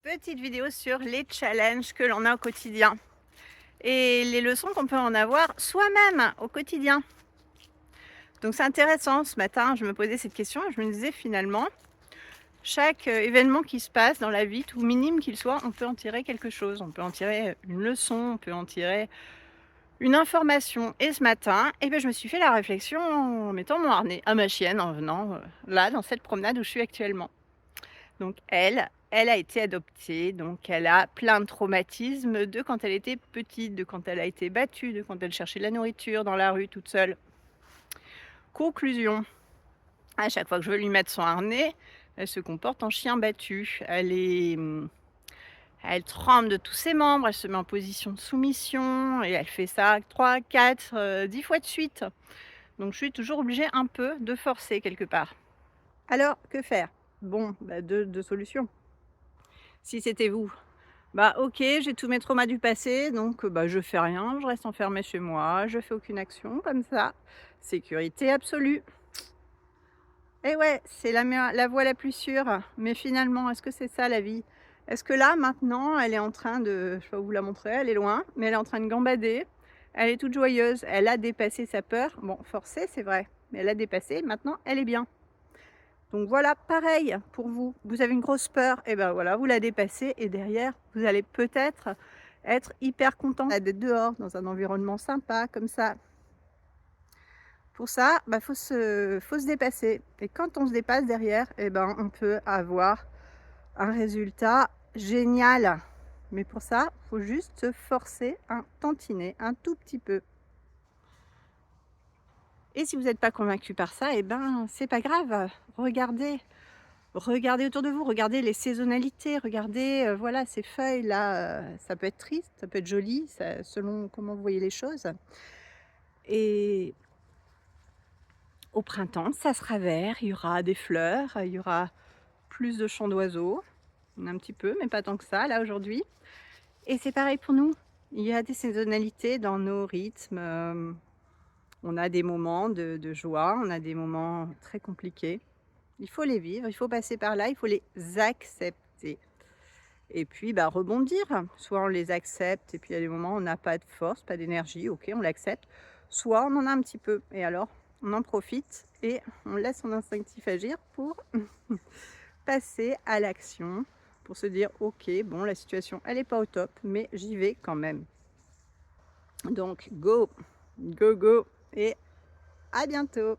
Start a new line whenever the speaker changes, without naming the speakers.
Petite vidéo sur les challenges que l'on a au quotidien et les leçons qu'on peut en avoir soi-même au quotidien. Donc c'est intéressant, ce matin je me posais cette question et je me disais finalement, chaque événement qui se passe dans la vie, tout minime qu'il soit, on peut en tirer quelque chose, on peut en tirer une leçon, on peut en tirer une information. Et ce matin, je me suis fait la réflexion en mettant mon harnais à ma chienne, en venant là dans cette promenade où je suis actuellement. Donc elle a été adoptée, donc elle a plein de traumatismes de quand elle était petite, de quand elle a été battue, de quand elle cherchait de la nourriture dans la rue toute seule. Conclusion, à chaque fois que je veux lui mettre son harnais, elle se comporte en chien battu. Elle tremble de tous ses membres, elle se met en position de soumission et elle fait ça 3, 4, 10 fois de suite. Donc je suis toujours obligée un peu de forcer quelque part. Alors que faire? Bon, 2 solutions. Si c'était vous, bah, OK, j'ai tous mes traumas du passé, donc je fais rien, je reste enfermée chez moi, je fais aucune action comme ça. Sécurité absolue. Et ouais, c'est la voie la plus sûre. Mais finalement, est-ce que c'est ça la vie? Est-ce que là, maintenant, elle est en train de, je vais pas vous la montrer, elle est loin, mais elle est en train de gambader. Elle est toute joyeuse, elle a dépassé sa peur. Bon, forcée, c'est vrai, mais elle a dépassé, maintenant elle est bien. Donc voilà, pareil pour vous. Vous avez une grosse peur, et ben voilà, vous la dépassez et derrière, vous allez peut-être être hyper content d'être dehors dans un environnement sympa comme ça. Pour ça, faut se dépasser. Et quand on se dépasse derrière, on peut avoir un résultat génial. Mais pour ça, faut juste se forcer un tantinet, un tout petit peu. Et si vous n'êtes pas convaincu par ça, c'est pas grave. Regardez autour de vous, regardez les saisonnalités, regardez, voilà, ces feuilles-là, ça peut être triste, ça peut être joli, ça selon comment vous voyez les choses. Et au printemps, ça sera vert, il y aura des fleurs, il y aura plus de chants d'oiseaux, un petit peu, mais pas tant que ça, là, aujourd'hui. Et c'est pareil pour nous. Il y a des saisonnalités dans nos rythmes, on a des moments de joie, on a des moments très compliqués. Il faut les vivre, il faut passer par là, il faut les accepter. Et puis, rebondir. Soit on les accepte et puis il y a des moments où on n'a pas de force, pas d'énergie, OK, on l'accepte. Soit on en a un petit peu et alors on en profite et on laisse son instinctif agir pour passer à l'action, pour se dire: «OK, bon, la situation elle est pas au top, mais j'y vais quand même». Donc go, go, go et à bientôt!